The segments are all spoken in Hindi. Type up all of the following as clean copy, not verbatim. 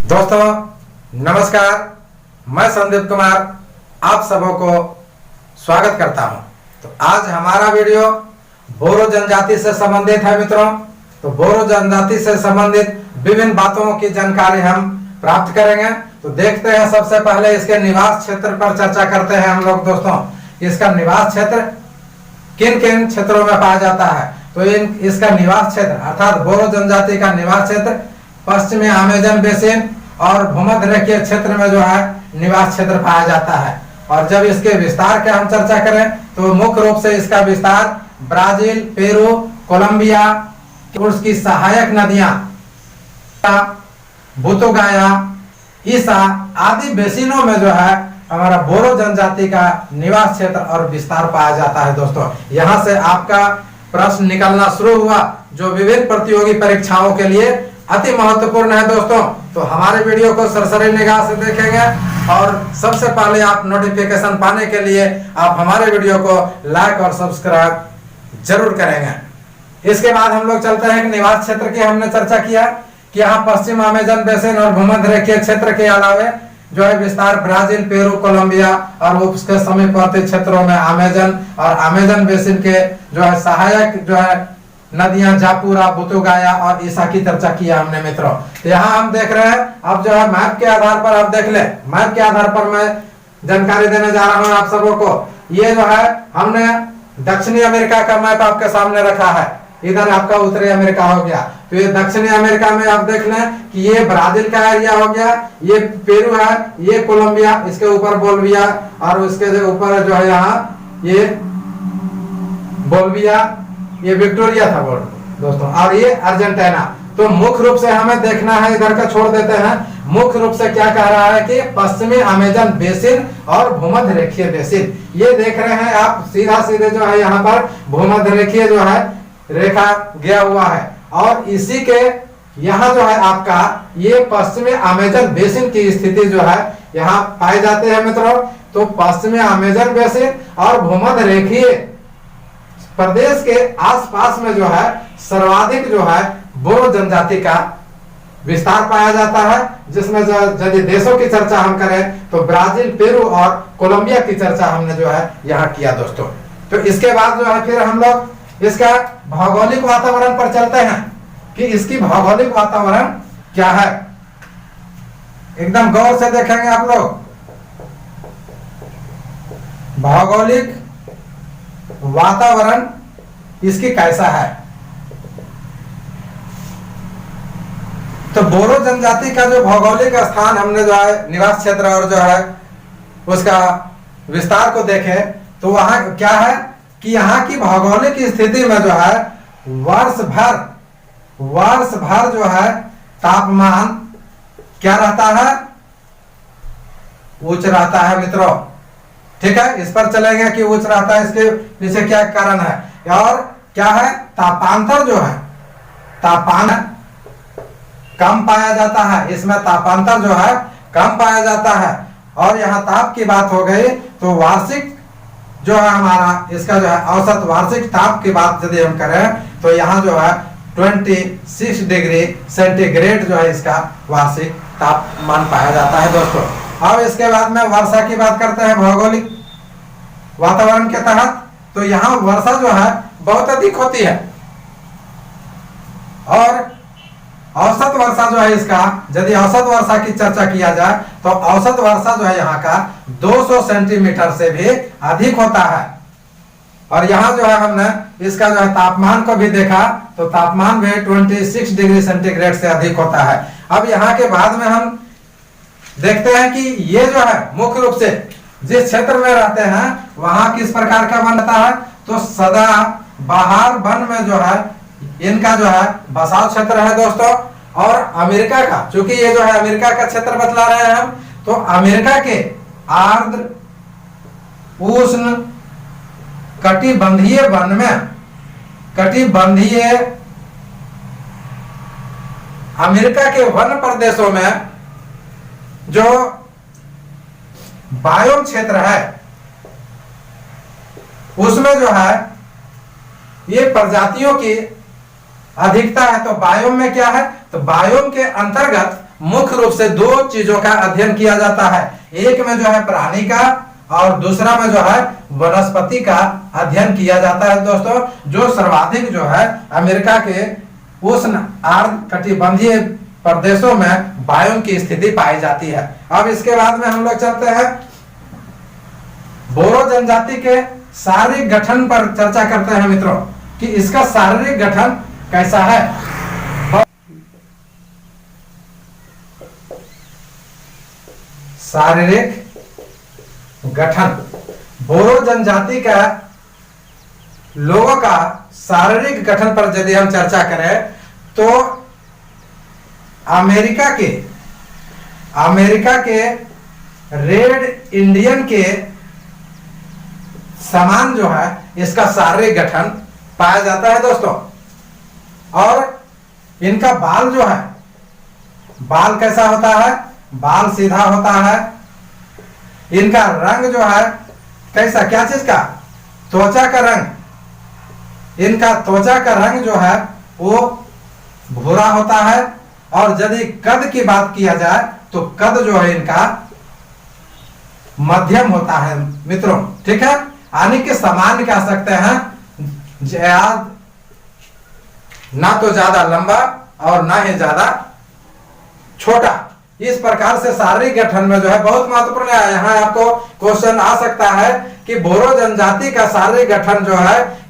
दोस्तों नमस्कार, मैं संदीप कुमार आप सबों को स्वागत करता हूं। तो आज हमारा वीडियो बोरो जनजाति से संबंधित है मित्रों। तो बोरो जनजाति से संबंधित विभिन्न बातों की जानकारी हम प्राप्त करेंगे। तो देखते हैं, सबसे पहले इसके निवास क्षेत्र पर चर्चा करते हैं हम लोग। दोस्तों, इसका निवास क्षेत्र किन किन क्षेत्रों में पाया जाता है? तो इसका निवास क्षेत्र अर्थात बोरो जनजाति का निवास क्षेत्र पश्चिमी अमेजन बेसिन और भूमध्य रेखीय क्षेत्र में जो है निवास क्षेत्र पाया जाता है। और जब इसके विस्तार की हम चर्चा करें तो मुख्य रूप से इसका विस्तार ब्राजील, पेरू, कोलंबिया, उसकी सहायक नदियां बुतुगाया, ईसा आदि बेसिनों में जो है हमारा बोरो जनजाति का निवास क्षेत्र और विस्तार पाया जाता है। दोस्तों, यहाँ से आपका प्रश्न निकलना शुरू हुआ जो विभिन्न प्रतियोगी परीक्षाओं के लिए अति महत्वपूर्ण है। दोस्तों, तो हमारे वीडियो को सरसरी निगाह से देखेंगे और सबसे पहले आप नोटिफिकेशन पाने के लिए आप हमारे वीडियो को लाइक और सब्सक्राइब जरूर करेंगे। इसके बाद हम लोग चलते हैं कि निवास क्षेत्र की हमने चर्चा किया कि यहाँ पश्चिम अमेजन बेसिन और भूमध्य रेखीय क्षेत्र के अलावे जो है विस्तार ब्राजील, पेरू, कोलंबिया और उसके समीपवर्ती क्षेत्रों में अमेजन और अमेजन बेसिन के जो है सहायक जो है नदियां जापुरा, बुतुगाया और ईसा की चर्चा किया हमने मित्रों। तो यहाँ हम देख रहे हैं, अब जो है मैप के आधार पर आप देख ले। मैप के आधार पर मैं जानकारी देने जा रहा हूँ आप सबों को। ये जो है हमने दक्षिणी अमेरिका का मैप आपके सामने रखा है। इधर आपका उत्तरी अमेरिका हो गया। तो ये दक्षिणी अमेरिका में आप देख लें कि ये ब्राजील का एरिया हो गया, ये पेरू है, ये कोलंबिया, इसके ऊपर बोल्विया और उसके ऊपर जो है यहाँ ये बोल्विया, ये विक्टोरिया था दोस्तों, और ये अर्जेंटीना। तो मुख्य रूप से हमें देखना है, इधर का छोड़ देते हैं। मुख्य रूप से क्या कह रहा है कि पश्चिमी अमेजन बेसिन और भूमध्य रेखीय बेसिन, ये देख रहे हैं आप सीधा सीधे जो है यहाँ पर भूमध्य रेखीय जो है रेखा गया हुआ है और इसी के यहाँ जो है आपका ये पश्चिमी अमेजन बेसिन की स्थिति जो है यहाँ पाए जाते हैं मित्रों। तो पश्चिमी अमेजन बेसिन और भूमध्य रेखीय प्रदेश के आसपास में जो है सर्वाधिक जो है बोरो जनजाति का विस्तार पाया जाता है, जिसमें यदि देशों की चर्चा हम करें तो ब्राजील, पेरू और कोलंबिया की चर्चा हमने जो है यहाँ किया दोस्तों। तो इसके बाद जो है फिर हम लोग इसका भौगोलिक वातावरण पर चलते हैं कि इसकी भौगोलिक वातावरण क्या है। एकदम गौर से देखेंगे आप लोग। भौगोलिक वातावरण इसकी कैसा है? तो बोरो जनजाति का जो भौगोलिक स्थान हमने जो है निवास क्षेत्र और जो है उसका विस्तार को देखें तो वहां क्या है कि यहाँ की भौगोलिक स्थिति में जो है वर्ष भर जो है तापमान क्या रहता है? उच्च रहता है मित्रों। ठीक है, इस पर चलेंगे कि उच्च रहता है, इसके पीछे क्या कारण है। और क्या है? तापांतर जो है तापमान कम पाया जाता है, इसमें तापांतर जो है कम पाया जाता है। और यहाँ ताप की बात हो गई तो वार्षिक जो है हमारा इसका जो है औसत वार्षिक ताप की बात यदि हम करें तो यहाँ जो है 26 डिग्री सेंटीग्रेड जो है इसका वार्षिक तापमान पाया जाता है दोस्तों। अब इसके बाद में वर्षा की बात करते हैं भौगोलिक वातावरण के तहत। तो यहाँ वर्षा जो है बहुत अधिक होती है और औसत वर्षा जो है इसका, यदि औसत वर्षा की चर्चा किया जाए तो औसत वर्षा जो है यहाँ का 200 सेंटीमीटर से भी अधिक होता है। और यहाँ जो है हमने इसका जो है तापमान को भी देखा तो तापमान भी 26 डिग्री सेंटीग्रेड से अधिक होता है। अब यहाँ के बाद में हम देखते हैं कि ये जो है मुख्य रूप से जिस क्षेत्र में रहते हैं वहां किस प्रकार का वन रहता है। तो सदा बाहर वन में जो है इनका जो है बसाव क्षेत्र है दोस्तों। और अमेरिका का, चूंकि ये जो है अमेरिका का क्षेत्र बतला रहे हैं हम, तो अमेरिका के आर्द्र उष्ण कटिबंधीय वन में, कटिबंधीय अमेरिका के वन प्रदेशों में जो बायोम क्षेत्र है उसमें जो है ये प्रजातियों की अधिकता है। तो बायोम में क्या है? तो बायोम के अंतर्गत मुख्य रूप से दो चीजों का अध्ययन किया जाता है। एक में जो है प्राणी का और दूसरा में जो है वनस्पति का अध्ययन किया जाता है दोस्तों। जो सर्वाधिक जो है अमेरिका के उष्ण आर्द्र कटिबंधीय प्रदेशों में वायु की स्थिति पाई जाती है। अब इसके बाद में हम लोग चलते हैं बोरो जनजाति के शारीरिक गठन पर चर्चा करते हैं मित्रों कि इसका शारीरिक गठन कैसा है। शारीरिक गठन, बोरो जनजाति का लोगों का शारीरिक गठन पर यदि हम चर्चा करें तो अमेरिका के रेड इंडियन के समान जो है इसका शारीरिक गठन पाया जाता है दोस्तों। और इनका बाल जो है, बाल कैसा होता है, बाल सीधा होता है। इनका रंग जो है कैसा, क्या चीज का, त्वचा का रंग। इनका त्वचा का रंग जो है वो भूरा होता है। और यदि कद की बात किया जाए तो कद जो है इनका मध्यम होता है मित्रों, ठीक है। यानी कि सामान्य कह सकते हैं, ना तो ज्यादा लंबा और ना ही ज्यादा छोटा। इस प्रकार से शारीरिक गठन में जो है बहुत महत्वपूर्ण है। यहाँ आपको क्वेश्चन आ सकता है कि बोरो जनजाति का शारीरिक गठन जो है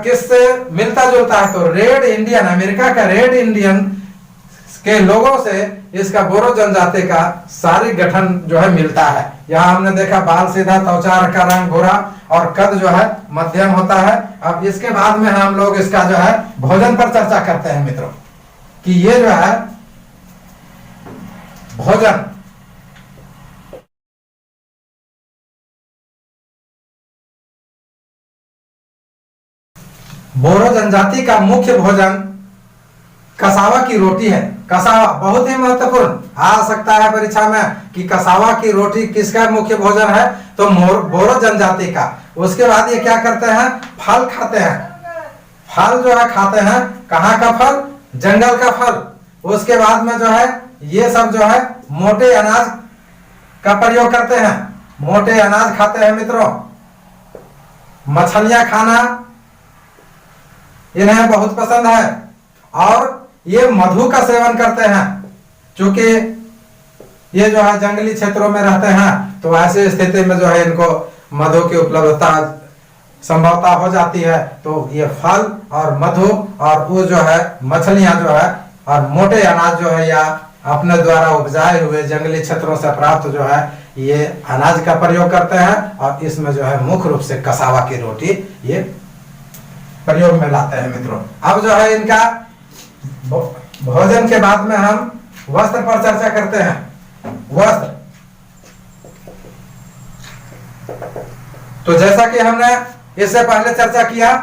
किससे मिलता जुलता है, तो रेड इंडियन, अमेरिका का रेड इंडियन के लोगों से इसका बोरो जनजाति का शारीरिक गठन जो है मिलता है। यहाँ हमने देखा बाल सीधा, त्वचा का रंग भूरा और कद जो है मध्यम होता है। अब इसके बाद में हम लोग इसका जो है भोजन पर चर्चा करते हैं मित्रों कि ये जो है भोजन, बोरो जनजाति का मुख्य भोजन कसावा की रोटी है। कसावा बहुत ही महत्वपूर्ण आ सकता है परीक्षा में कि कसावा की रोटी किसका मुख्य भोजन है, तो बोरो जनजाति का। उसके बाद ये क्या करते हैं, फल खाते हैं। फल जो है खाते हैं, कहाँ का फल, जंगल का फल। उसके बाद में जो है ये सब जो है मोटे अनाज का प्रयोग करते हैं, मोटे अनाज खाते हैं मित्रों। मछलियां खाना इन्हें बहुत पसंद है और ये मधु का सेवन करते हैं। क्योंकि ये जो है जंगली क्षेत्रों में रहते हैं तो ऐसी स्थिति में जो है इनको मधु की उपलब्धता संभवता हो जाती है। तो ये फल और मधु और वो जो है मछलियां जो है और मोटे अनाज जो है या अपने द्वारा उपजाए हुए जंगली क्षेत्रों से प्राप्त जो है ये अनाज का प्रयोग करते हैं। और इसमें जो है मुख्य रूप से कसावा की रोटी ये प्रयोग में लाते हैं मित्रों। अब जो है इनका भोजन के बाद में हम वस्त्र पर चर्चा करते हैं। वस्त्र, तो जैसा कि हमने इससे पहले चर्चा किया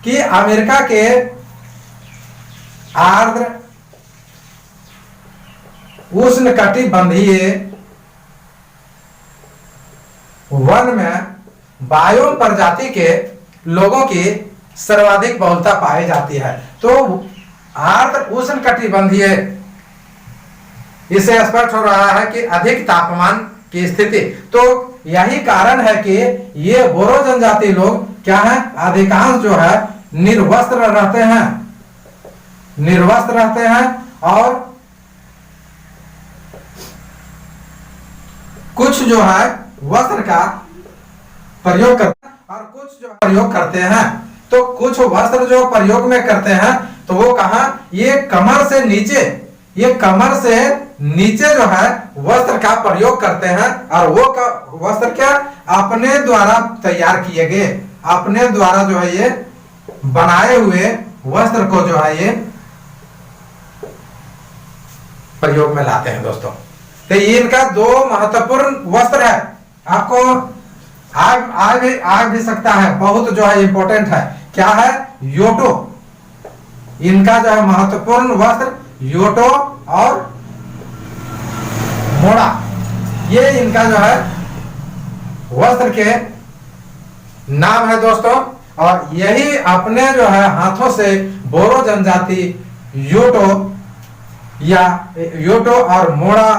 कि अमेरिका के आर्द्र उष्णकटिबंधीय वन में बायोम प्रजाति के लोगों की सर्वाधिक बहुलता पाई जाती है। तो आर्द्र उष्णकटिबंधीय, इससे स्पष्ट हो रहा है कि अधिक तापमान की स्थिति। तो यही कारण है कि ये बोरो जनजाति लोग क्या है, अधिकांश जो है निर्वस्त्र रहते हैं, निर्वस्त्र रहते हैं। और कुछ जो है वस्त्र का प्रयोग करते हैं और कुछ जो प्रयोग करते हैं। तो कुछ वस्त्र जो प्रयोग में करते हैं तो वो कहां, ये कमर से नीचे, ये कमर से नीचे जो है वस्त्र का प्रयोग करते हैं। और वो वस्त्र क्या, अपने द्वारा तैयार किए गए, अपने द्वारा जो है ये बनाए हुए वस्त्र को जो है ये प्रयोग में लाते हैं दोस्तों। तो ये इनका दो महत्वपूर्ण वस्त्र है, आपको आ भी सकता है, बहुत जो है इंपॉर्टेंट है। क्या है, योटो। इनका जो है महत्वपूर्ण वस्त्र योटो और मोड़ा, ये इनका जो है वस्त्र के नाम है दोस्तों। और यही अपने जो है हाथों से बोरो जनजाति योटो या योटो और मोड़ा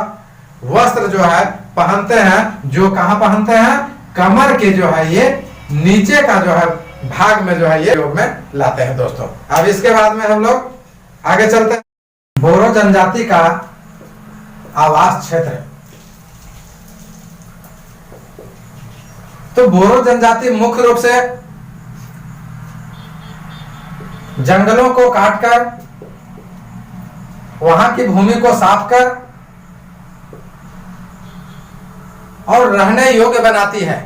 वस्त्र जो है पहनते हैं, जो कहां पहनते हैं, कमर के जो है ये नीचे का जो है भाग में जो है ये प्रयोग में लाते हैं दोस्तों। अब इसके बाद में हम लोग आगे चलते हैं। बोरो जनजाति का आवास क्षेत्र। तो बोरो जनजाति मुख्य रूप से जंगलों को काटकर वहां की भूमि को साफ कर और रहने योग्य बनाती है।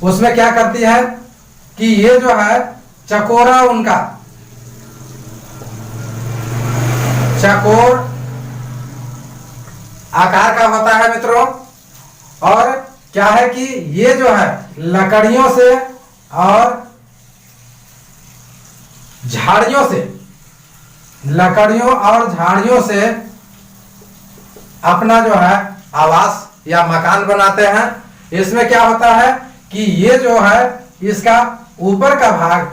उसमें क्या करती है कि ये जो है चकोरा, उनका चकोर आकार का होता है मित्रों, और क्या है कि ये जो है लकड़ियों से और झाड़ियों से, लकड़ियों और झाड़ियों से अपना जो है आवास या मकान बनाते हैं। इसमें क्या होता है कि ये जो है इसका ऊपर का भाग,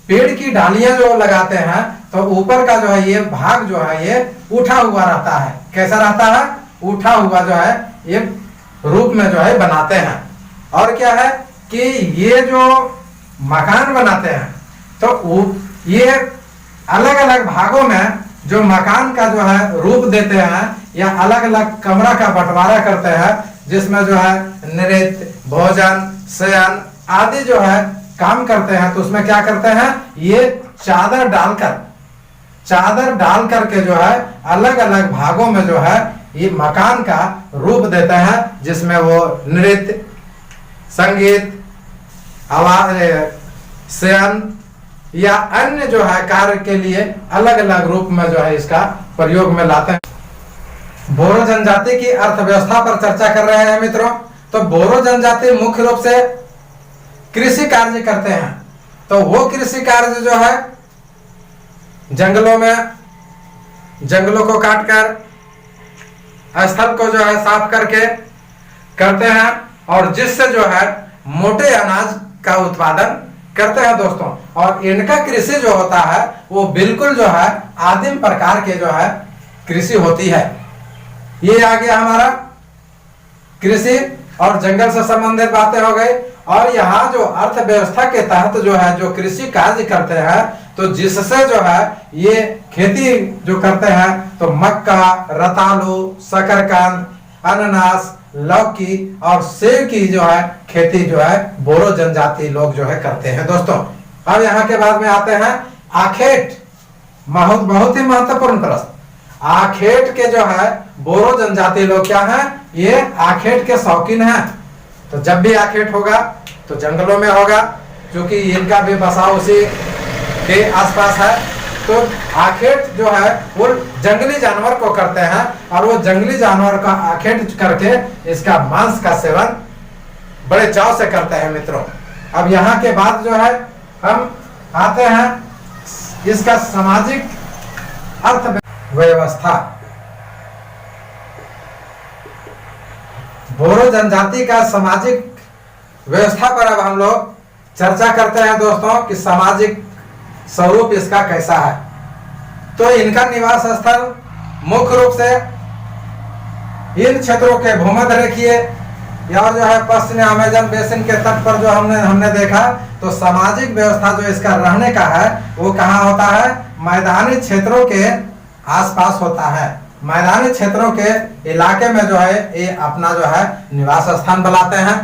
पेड़ की डालियां जो लगाते हैं तो ऊपर का जो है ये भाग जो है ये उठा हुआ रहता है। कैसा रहता है? उठा हुआ जो है ये रूप में जो है बनाते हैं। और क्या है कि ये जो मकान बनाते हैं तो ये अलग अलग भागों में जो मकान का जो है रूप देते हैं या अलग अलग कमरा का बंटवारा करते हैं, जिसमें जो है नृत्य, भोजन, शयन आदि जो है काम करते हैं। तो उसमें क्या करते हैं, ये चादर डाल करके जो है अलग अलग भागों में जो है ये मकान का रूप देते हैं, जिसमें वो नृत्य, संगीत, आवाज, शयन या अन्य जो है कार्य के लिए अलग अलग रूप में जो है इसका प्रयोग में लाते हैं। बोरो जनजाति की अर्थव्यवस्था पर चर्चा कर रहे हैं मित्रों। तो बोरो जनजाति मुख्य रूप से कृषि कार्य करते हैं। तो वो कृषि कार्य जो है जंगलों में, जंगलों को काटकर स्थल को जो है साफ करके करते हैं, और जिससे जो है मोटे अनाज का उत्पादन करते हैं दोस्तों। और इनका कृषि जो होता है वो बिल्कुल जो है आदिम प्रकार के जो है कृषि होती है। ये आ गया हमारा कृषि और जंगल से संबंधित बातें हो गई। और यहाँ जो अर्थव्यवस्था के तहत जो है जो कृषि कार्य करते हैं, तो जिससे जो है ये खेती जो करते हैं तो मक्का, रतालू, शकरकंद, अनानास, लौकी और सेब की जो है खेती जो है बोरो जनजाति लोग जो है करते हैं दोस्तों। अब यहाँ के बाद में आते हैं आखेट। बहुत ही महत्वपूर्ण प्रश्न। आखेट के जो है बोरो जनजाति लोग क्या हैं, ये आखेट के शौकीन हैं। तो जब भी आखेट होगा तो जंगलों में होगा, क्योंकि इनका भी बसाव उसी के आसपास है। तो आखेट जो है वो जंगली जानवर को करते हैं, और वो जंगली जानवर का आखेट करके इसका मांस का सेवन बड़े चाव से करते हैं मित्रों। अब यहाँ के बाद जो है हम आते हैं इसका सामाजिक अर्थव्यवस्था। बोरो जनजाति का सामाजिक व्यवस्था पर अब हम लोग चर्चा करते हैं दोस्तों कि सामाजिक स्वरूप इसका कैसा है। तो इनका निवास स्थल मुख्य रूप से इन क्षेत्रों के भूमध्य रेखीय या जो है पश्चिमी अमेजन बेसिन के तट पर जो हमने देखा, तो सामाजिक व्यवस्था जो इसका रहने का है वो कहाँ होता है, मैदानी क्षेत्रों के आसपास होता है। मैदानी क्षेत्रों के इलाके में जो है ये अपना जो है निवास स्थान बनाते हैं।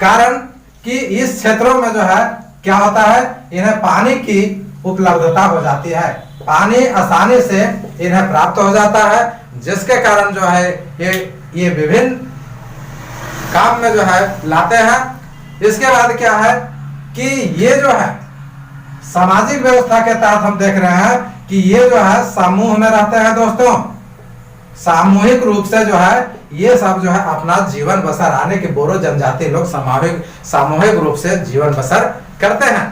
कारण कि इस क्षेत्रों में जो है क्या होता है, इन्हें पानी की उपलब्धता हो जाती है, पानी आसानी से इन्हें प्राप्त हो जाता है, जिसके कारण जो है ये विभिन्न काम में जो है लाते हैं। इसके बाद क्या है कि ये जो है सामाजिक व्यवस्था के तहत हम देख रहे हैं कि ये जो है समूह में रहते हैं दोस्तों। सामूहिक रूप से जो है ये सब जो है अपना जीवन बसर आने के बोरो जनजाति लोग सामूहिक रूप से जीवन बसर करते हैं।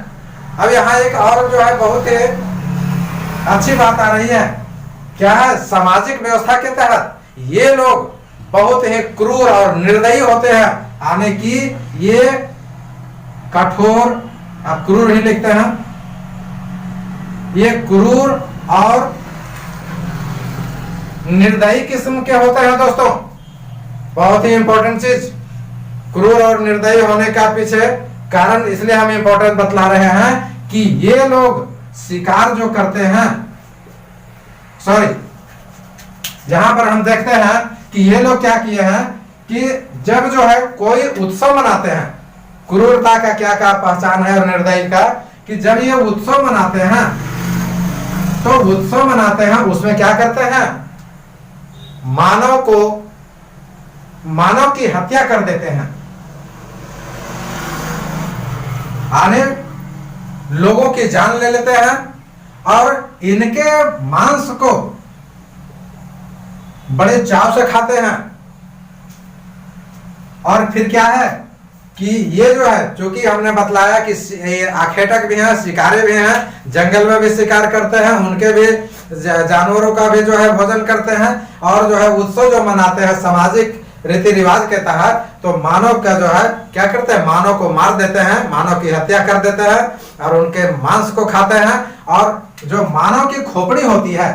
अब यहाँ एक और जो है बहुत ही अच्छी बात आ रही है, क्या है, सामाजिक व्यवस्था के तहत ये लोग बहुत ही क्रूर और निर्दयी होते हैं। आने की ये कठोर, आप क्रूर ही लिखते हैं, ये क्रूर और निर्दयी किस्म के होते हैं दोस्तों। बहुत ही इंपॉर्टेंट चीज, क्रूर और निर्दयी होने का पीछे कारण इसलिए हम इंपॉर्टेंट बतला रहे हैं कि ये लोग शिकार जो करते हैं, सॉरी, यहां पर हम देखते हैं कि ये लोग क्या किए हैं कि जब जो है कोई उत्सव मनाते हैं, क्रूरता का क्या क्या पहचान है और निर्दयी का, कि जब ये उत्सव मनाते हैं तो उत्सव मनाते हैं उसमें क्या करते हैं, मानव की हत्या कर देते हैं, आने लोगों की जान ले लेते हैं और इनके मांस को बड़े चाव से खाते हैं। और फिर क्या है कि ये जो है, चूंकि हमने बतलाया कि आखेटक भी हैं, शिकारी भी हैं, जंगल में भी शिकार करते हैं, उनके भी जानवरों का भी जो है भोजन करते हैं, और जो है उत्सव जो मनाते हैं सामाजिक रीति रिवाज के तहत, तो मानव का जो है क्या करते हैं, मानव को मार देते हैं, मानव की हत्या कर देते हैं और उनके मांस को खाते हैं। और जो मानव की खोपड़ी होती है,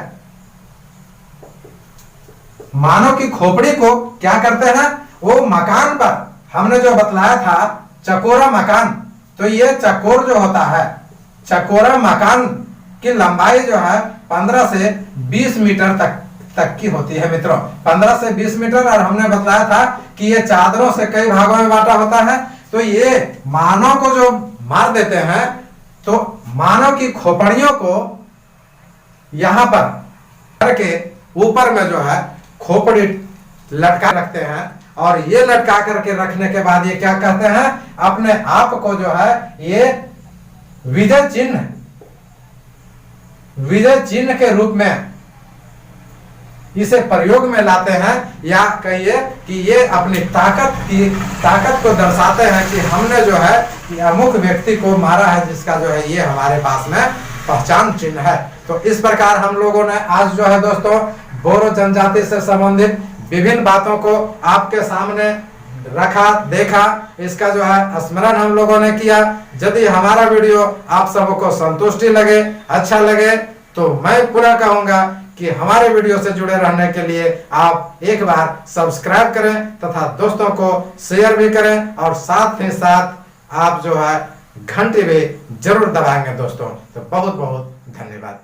मानव की खोपड़ी को क्या करते हैं, वो मकान पर हमने जो बतलाया था चकोरा मकान, तो ये चकोर जो होता है, चकोरा मकान की लंबाई जो है 15 से 20 मीटर तक की होती है मित्रों, 15 से 20 मीटर। और हमने बताया था कि ये चादरों से कई भागों में बांटा होता है। तो ये मानव को जो मार देते हैं, तो मानव की खोपड़ियों को यहां पर करके ऊपर में जो है खोपड़ी लटका रखते हैं, और ये लटका करके रखने के बाद ये क्या कहते हैं, अपने आप को जो है ये विजय चिन्ह के रूप में इसे प्रयोग में लाते हैं, या कहिए कि ये अपनी ताकत को दर्शाते हैं कि हमने जो है अमुक व्यक्ति को मारा है, जिसका जो है ये हमारे पास में पहचान चिन्ह है। तो इस प्रकार हम लोगों ने आज जो है दोस्तों बोरो जनजाति से संबंधित विभिन्न बातों को आपके सामने रखा, देखा, इसका जो है स्मरण हम लोगों ने किया। यदि हमारा वीडियो आप सबको संतुष्टि लगे, अच्छा लगे, तो मैं पूरा कहूंगा कि हमारे वीडियो से जुड़े रहने के लिए आप एक बार सब्सक्राइब करें तथा दोस्तों को शेयर भी करें, और साथ ही साथ आप जो है घंटी भी जरूर दबाएंगे दोस्तों। तो बहुत बहुत धन्यवाद।